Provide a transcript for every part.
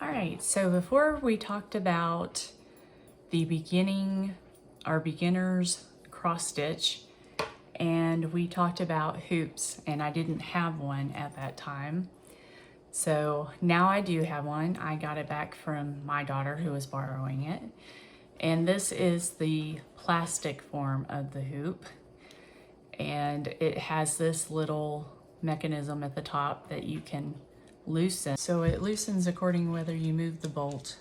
All right, so before we talked about the our beginner's cross stitch, and we talked about hoops, and I didn't have one at that time. So now I do have one. I got it back from my daughter who was borrowing it. And this is the plastic form of the hoop. And it has this little mechanism at the top that you can loosen. So it loosens according whether you move the bolt,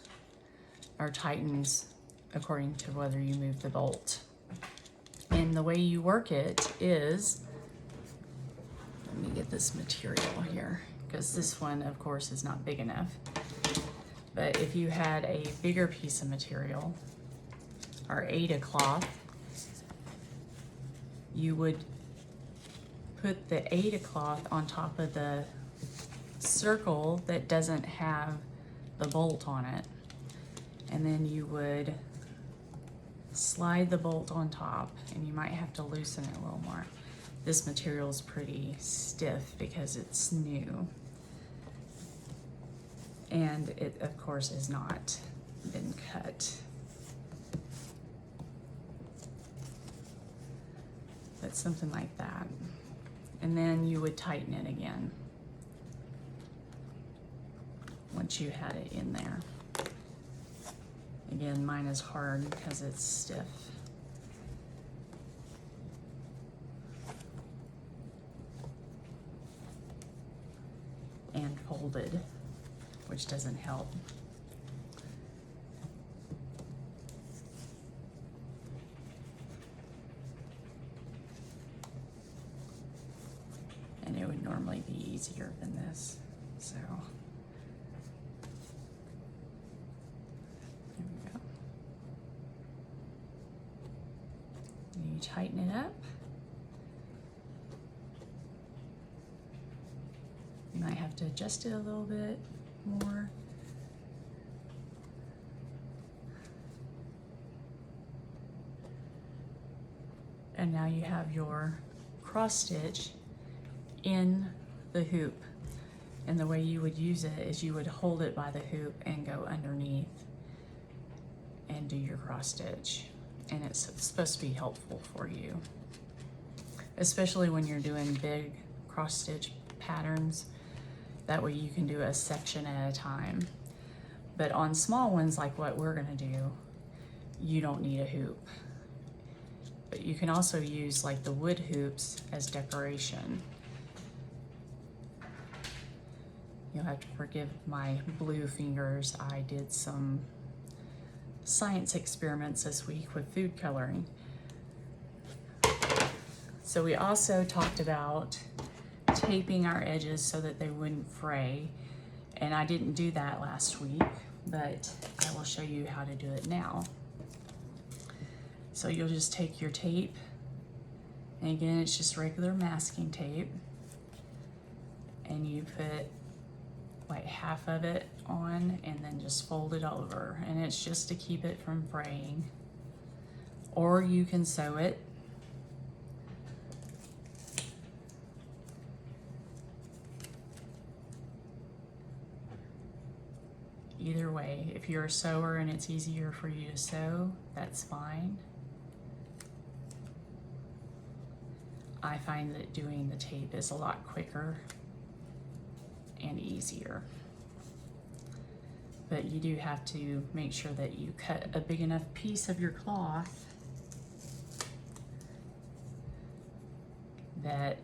or tightens according to whether you move the bolt. And the way you work it is, let me get this material here, because this one of course is not big enough. But if you had a bigger piece of material, or Aida cloth, you would put the Aida cloth on top of the circle that doesn't have the bolt on it. And then you would slide the bolt on top, and you might have to loosen it a little more. This material is pretty stiff because it's new. And it, of course, has not been cut. But something like that. And then you would tighten it again once you had it in there. Again, mine is hard because it's stiff. And folded, which doesn't help. And it would normally be easier than this, so. There we go. And you tighten it up. You might have to adjust it a little bit more. And now you have your cross stitch in the hoop. And the way you would use it is you would hold it by the hoop and go underneath and do your cross stitch. And it's supposed to be helpful for you, especially when you're doing big cross stitch patterns. That way you can do a section at a time. But on small ones like what we're gonna do, you don't need a hoop. But you can also use like the wood hoops as decoration. You'll have to forgive my blue fingers. I did some science experiments this week with food coloring. So we also talked about taping our edges so that they wouldn't fray. And I didn't do that last week, but I will show you how to do it now. So you'll just take your tape, and again, it's just regular masking tape, and you put like half of it on and then just fold it over, and it's just to keep it from fraying. Or you can sew it. Either way, if you're a sewer and it's easier for you to sew, that's fine. I find that doing the tape is a lot quicker and easier. But you do have to make sure that you cut a big enough piece of your cloth that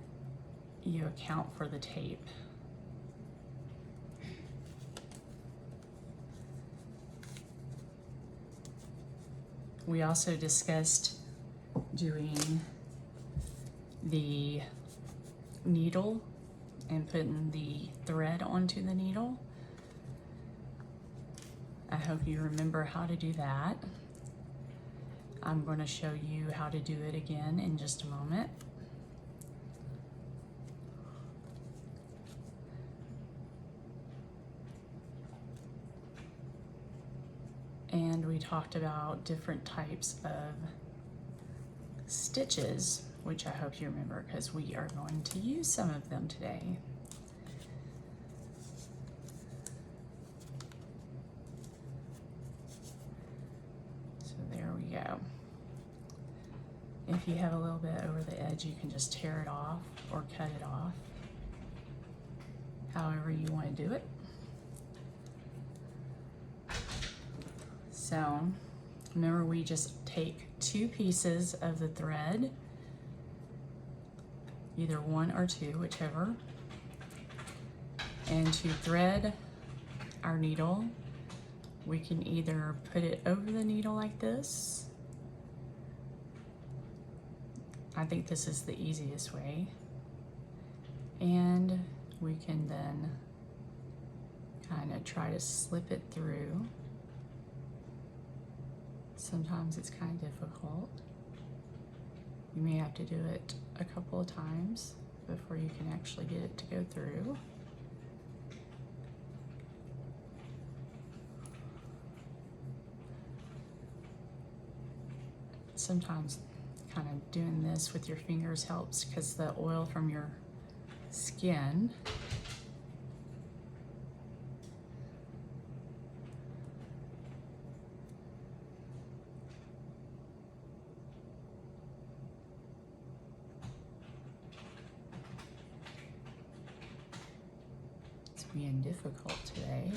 you account for the tape. We also discussed doing the needle and putting the thread onto the needle. I hope you remember how to do that. I'm going to show you how to do it again in just a moment. And we talked about different types of stitches, which I hope you remember because we are going to use some of them today. If you have a little bit over the edge, you can just tear it off or cut it off, however you want to do it. So remember, we just take 2 pieces of the thread, either 1 or 2, whichever, and to thread our needle, we can either put it over the needle like this. I think this is the easiest way. And we can then kind of try to slip it through. Sometimes it's kind of difficult. You may have to do it a couple of times before you can actually get it to go through. Sometimes kind of doing this with your fingers helps because the oil from your skin it's being difficult today.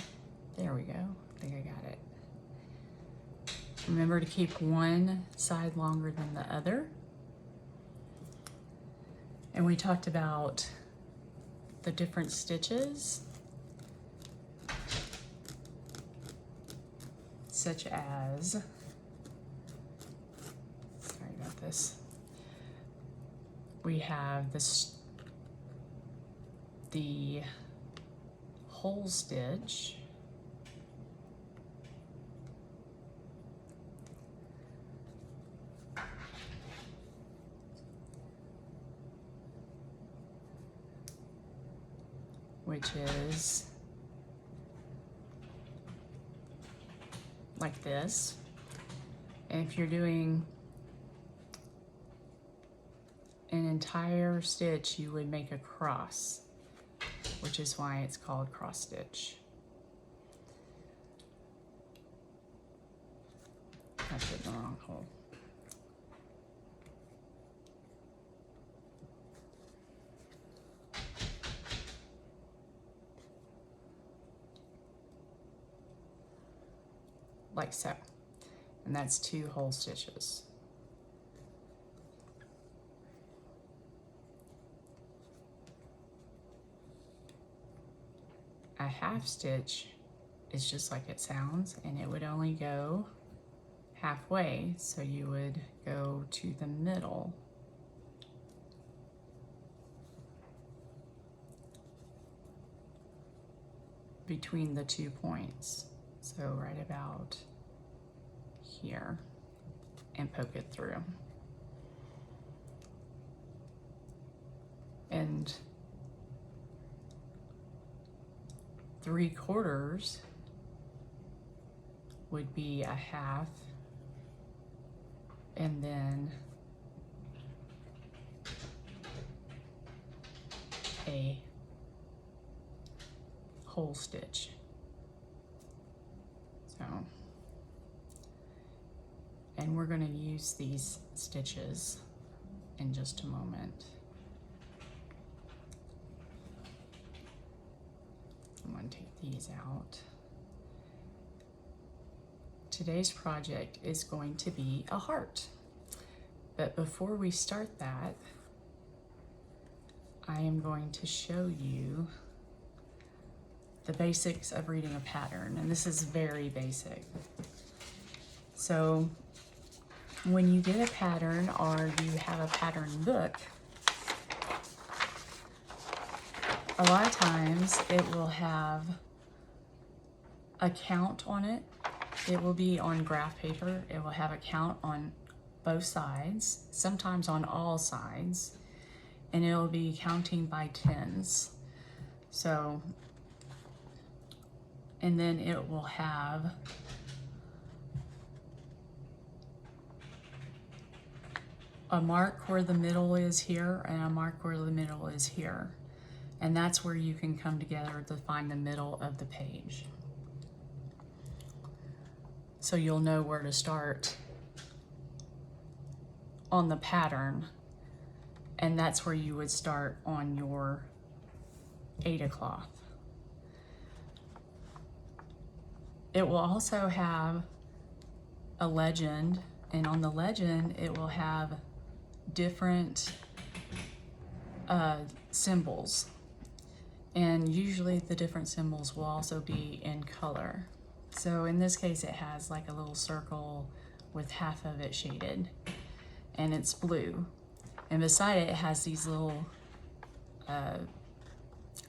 There we go. I think I got it. Remember to keep one side longer than the other. And we talked about the different stitches, such as, sorry about this, we have this, the hole stitch, which is like this. And if you're doing an entire stitch, you would make a cross, which is why it's called cross stitch. I put the wrong hole. Like so, and that's 2 hole stitches. A half stitch is just like it sounds, and it would only go halfway, so you would go to the middle. Between the 2 points. So right about here, and poke it through. And 3/4 would be a half, and then a hole stitch. So, and we're going to use these stitches in just a moment. I'm going to take these out. Today's project is going to be a heart. But before we start that, I am going to show you the basics of reading a pattern, and this is very basic. So when you get a pattern or you have a pattern book, a lot of times it will have a count on it. It will be on graph paper. It will have a count on both sides, sometimes on all sides, and it will be counting by tens. So, and then it will have a mark where the middle is here and a mark where the middle is here. And that's where you can come together to find the middle of the page. So you'll know where to start on the pattern, and that's where you would start on your Aida cloth. It will also have a legend, and on the legend it will have different symbols, and usually the different symbols will also be in color. So in this case it has like a little circle with half of it shaded, and it's blue, and beside it has these little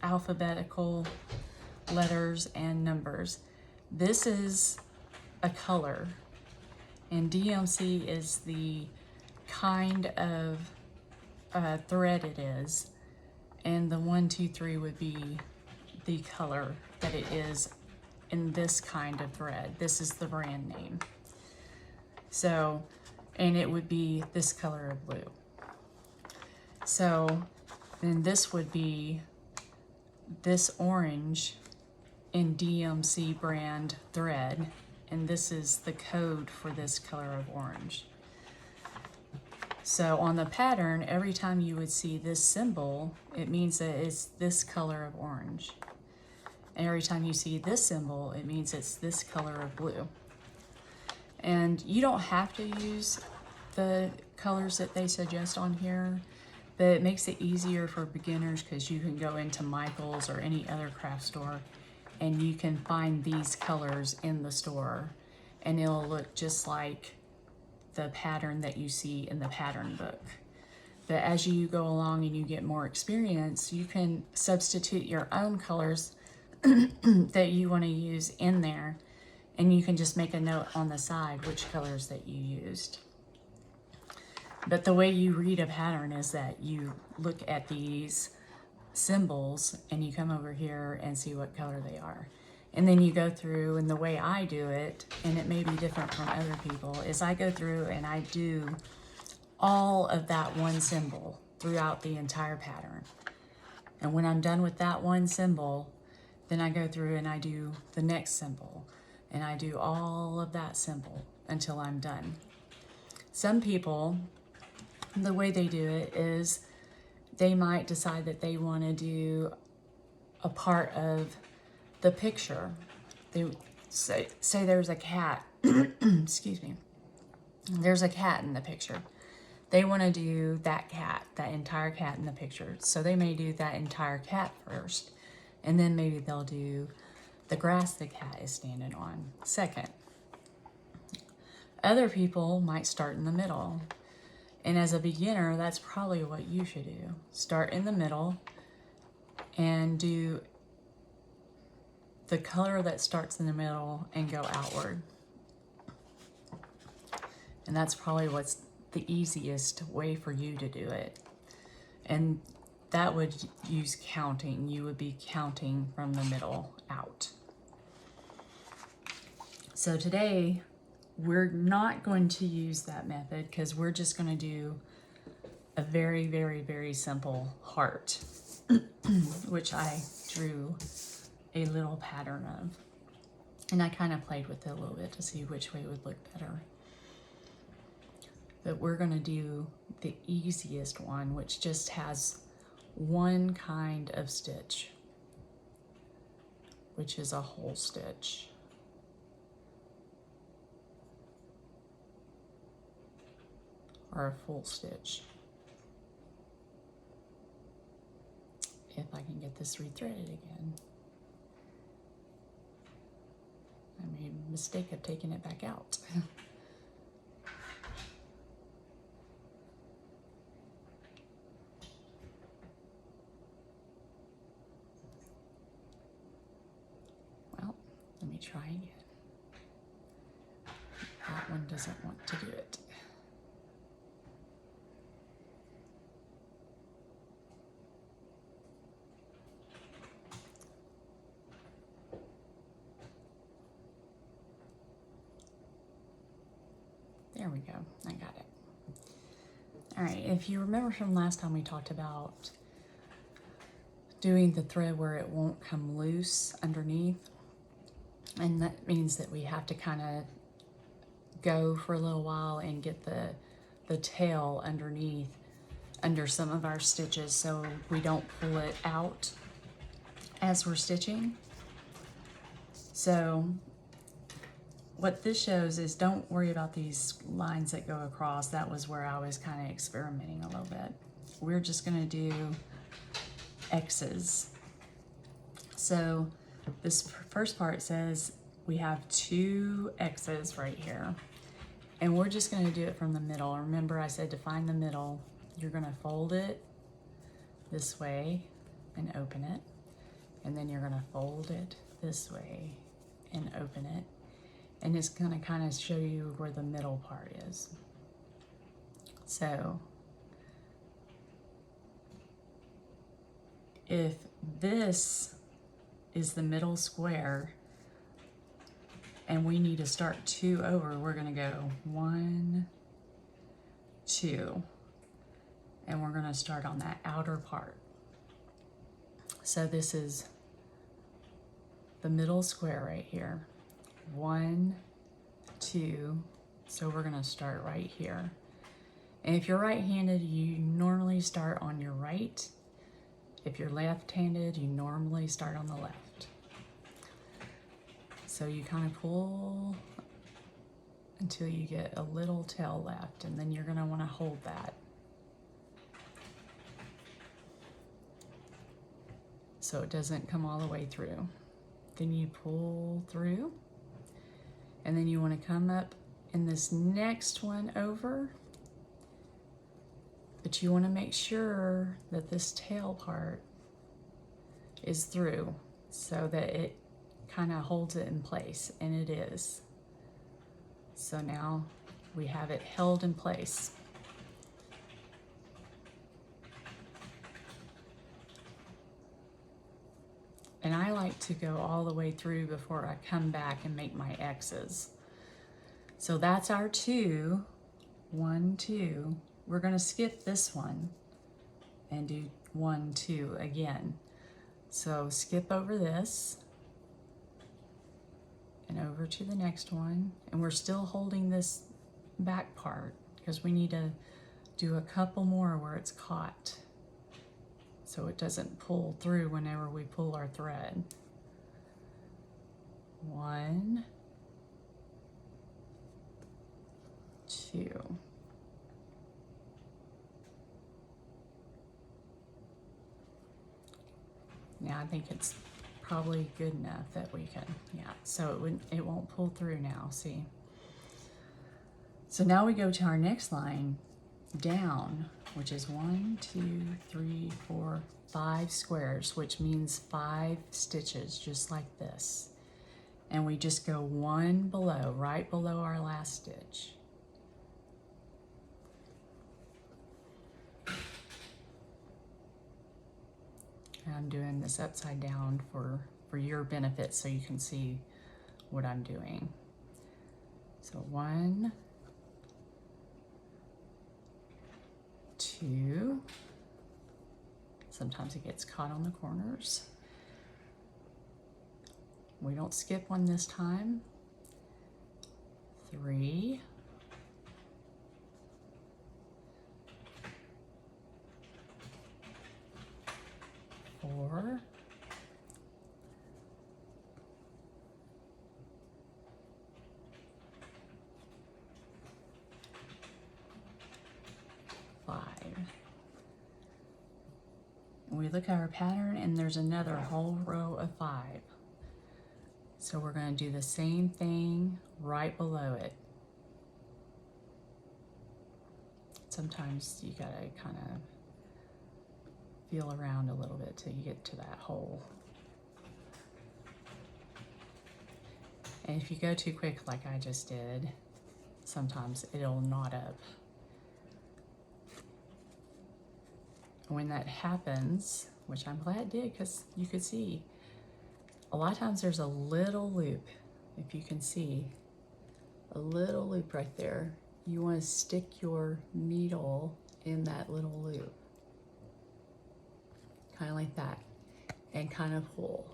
alphabetical letters and numbers. This is a color, and DMC is the kind of thread it is, and the 1, 2, 3 would be the color that it is in this kind of thread. This is the brand name. So, and it would be this color of blue. So then this would be this orange in DMC brand thread, and this is the code for this color of orange. So on the pattern, every time you would see this symbol, it means that it's this color of orange. And every time you see this symbol, it means it's this color of blue. And you don't have to use the colors that they suggest on here, but it makes it easier for beginners because you can go into Michael's or any other craft store and you can find these colors in the store, and it'll look just like the pattern that you see in the pattern book. But as you go along and you get more experience, you can substitute your own colors that you want to use in there, and you can just make a note on the side which colors that you used. But the way you read a pattern is that you look at these symbols and you come over here and see what color they are. And then you go through, and the way I do it, and it may be different from other people, is I go through and I do all of that one symbol throughout the entire pattern. And when I'm done with that one symbol, then I go through and I do the next symbol, and I do all of that symbol until I'm done. Some people, the way they do it is they might decide that they want to do a part of the picture. They say there's a cat, excuse me, there's a cat in the picture. They want to do that cat, that entire cat in the picture. So they may do that entire cat first, and then maybe they'll do the grass the cat is standing on second. Other people might start in the middle. And as a beginner, that's probably what you should do. Start in the middle and do the color that starts in the middle and go outward. And that's probably what's the easiest way for you to do it. And that would use counting. You would be counting from the middle out. So today, we're not going to use that method because we're just going to do a very, very, very simple heart, which I drew a little pattern of. And I kind of played with it a little bit to see which way would look better. But we're going to do the easiest one, which just has one kind of stitch, which is a whole stitch. Or a full stitch. If I can get this rethreaded again. I made a mistake of taking it back out. Well, let me try again. That one doesn't want to do it. There we go, I got it. All right, if you remember from last time we talked about doing the thread where it won't come loose underneath, and that means that we have to kind of go for a little while and get the the tail underneath, under some of our stitches, so we don't pull it out as we're stitching. So what this shows is, don't worry about these lines that go across. That was where I was kind of experimenting a little bit. We're just gonna do X's. So this first part says we have 2 X's right here, and we're just gonna do it from the middle. Remember, I said to find the middle, you're gonna fold it this way and open it, and then you're gonna fold it this way and open it, and it's gonna kind of show you where the middle part is. So if this is the middle square and we need to start 2 over, we're gonna go 1, 2, and we're gonna start on that outer part. So this is the middle square right here. 1, 2, so we're gonna start right here. And if you're right-handed, you normally start on your right. If you're left-handed, you normally start on the left. So you kind of pull until you get a little tail left, and then you're gonna wanna hold that. So it doesn't come all the way through. Then you pull through, and then you want to come up in this next one over, but you want to make sure that this tail part is through so that it kind of holds it in place, and it is. So now we have it held in place. And I like to go all the way through before I come back and make my X's. So that's our 2, 1, 2. We're gonna skip this one and do 1, 2 again. So skip over this and over to the next one. And we're still holding this back part because we need to do a couple more where it's caught, so it doesn't pull through whenever we pull our thread. 1, 2. Now I think it's probably good enough that we can, yeah, so it won't pull through now, see? So now we go to our next line down, which is 1, 2, 3, 4, 5 squares, which means 5 stitches, just like this. And we just go 1 below, right below our last stitch. And I'm doing this upside down for your benefit so you can see what I'm doing. So 1, 2, sometimes it gets caught on the corners. We don't skip one this time. 3, 4, 5. We look at our pattern and there's another whole row of 5. So we're going to do the same thing right below it. Sometimes you gotta kind of feel around a little bit till you get to that hole. And if you go too quick like I just did, sometimes it'll knot up. When that happens, which I'm glad it did because you could see, a lot of times there's a little loop, if you can see, a little loop right there. You want to stick your needle in that little loop, kind of like that, and kind of pull.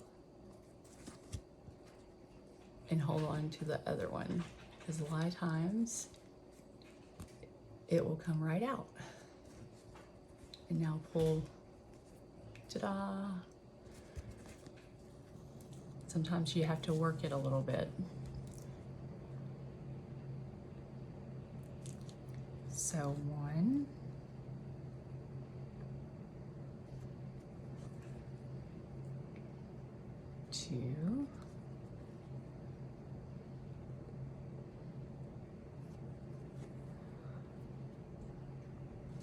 And hold on to the other one, because a lot of times it will come right out. And now pull, ta-da. Sometimes you have to work it a little bit. So 1, 2,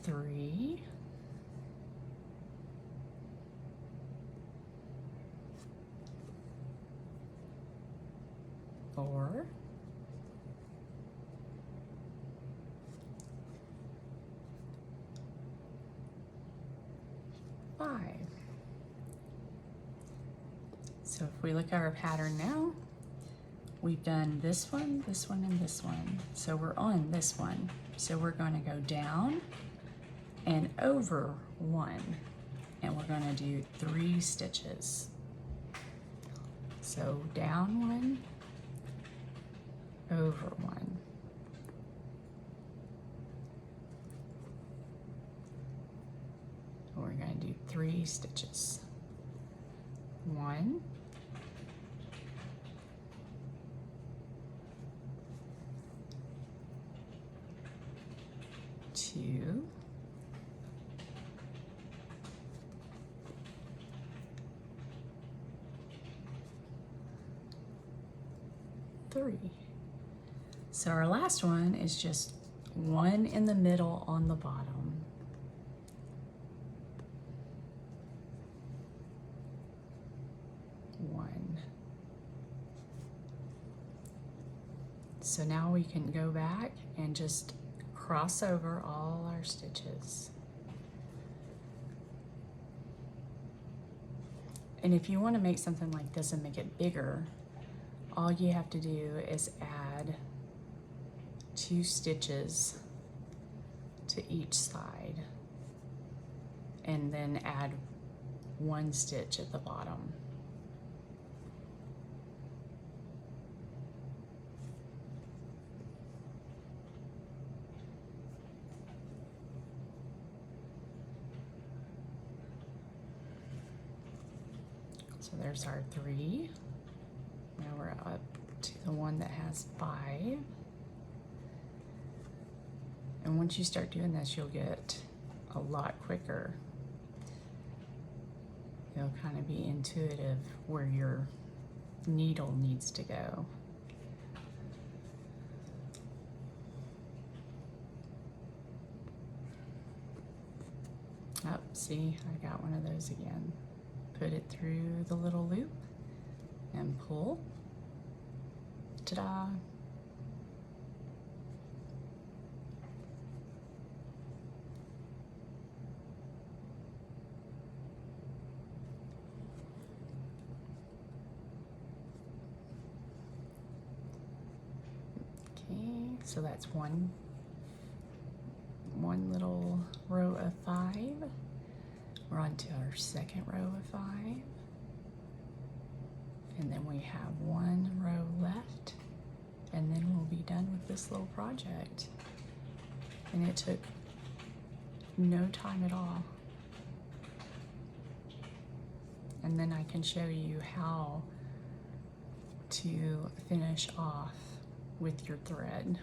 3, 4, 5. So if we look at our pattern now, we've done this one, this one, and this one. So we're on this one. So we're going to go down and over 1, and we're going to do 3 stitches. So down 1, over 1. We're going to do 3 stitches. 1, 2, 3. So our last one is just 1 in the middle on the bottom. 1. So now we can go back and just cross over all our stitches. And if you want to make something like this and make it bigger, all you have to do is add 2 stitches to each side and then add 1 stitch at the bottom. So there's our 3. Now we're up to the one that has 5. And once you start doing this, you'll get a lot quicker. You'll kind of be intuitive where your needle needs to go. Oh, see, I got one of those again. Put it through the little loop and pull. Ta-da! Okay, so that's one little row of 5. We're on to our second row of 5. And then we have 1 row left. And then we'll be done with this little project. And it took no time at all. And then I can show you how to finish off with your thread.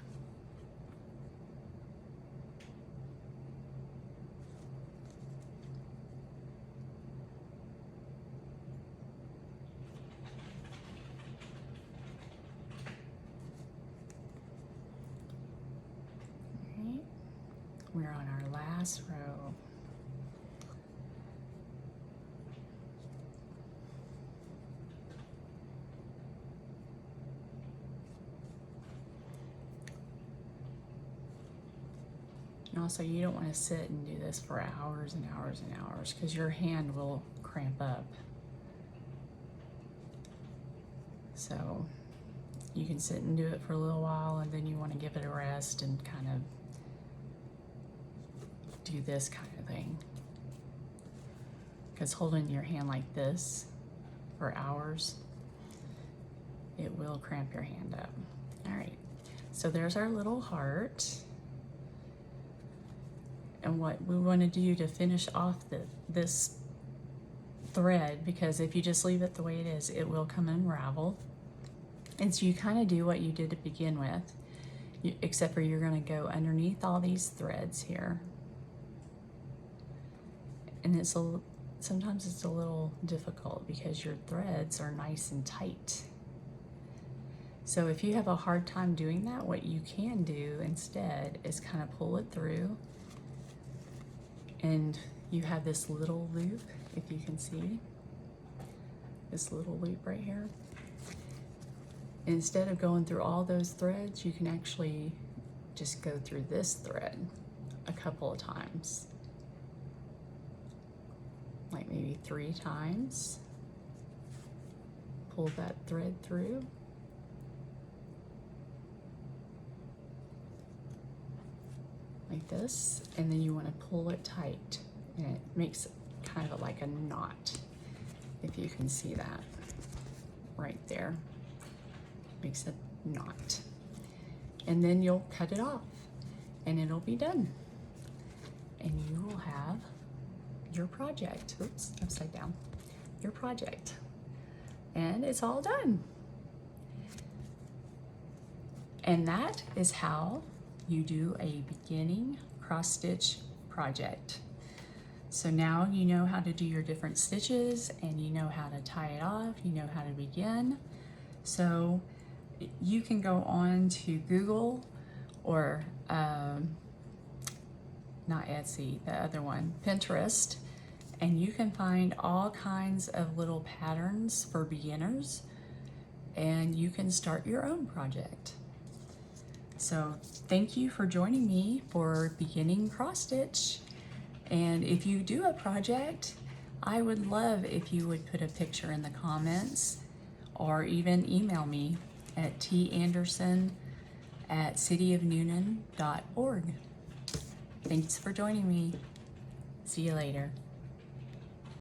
We're on our last row. And also, you don't want to sit and do this for hours and hours and hours because your hand will cramp up. So you can sit and do it for a little while, and then you want to give it a rest and kind of do this kind of thing, because holding your hand like this for hours, it will cramp your hand up. All right, so there's our little heart. And what we want to do to finish off this thread, because if you just leave it the way it is, it will come unravel. And so you kind of do what you did to begin with, except for you're going to go underneath all these threads here. And sometimes it's a little difficult because your threads are nice and tight. So if you have a hard time doing that, what you can do instead is kind of pull it through, and you have this little loop, if you can see, this little loop right here. Instead of going through all those threads, you can actually just go through this thread a couple of times. Like maybe 3 times. Pull that thread through. Like this, and then you want to pull it tight, and it makes kind of like a knot, if you can see that right there. Makes a knot, and then you'll cut it off and it'll be done, and you will have your project. Oops, upside down. Your project, and it's all done. And that is how you do a beginning cross stitch project. So now you know how to do your different stitches, and you know how to tie it off, you know how to begin. So you can go on to Google or not Etsy, the other one, Pinterest, and you can find all kinds of little patterns for beginners, and you can start your own project. So thank you for joining me for beginning cross stitch. And if you do a project, I would love if you would put a picture in the comments, or even email me at tanderson@cityofnewnan.org. Thanks for joining me. See you later.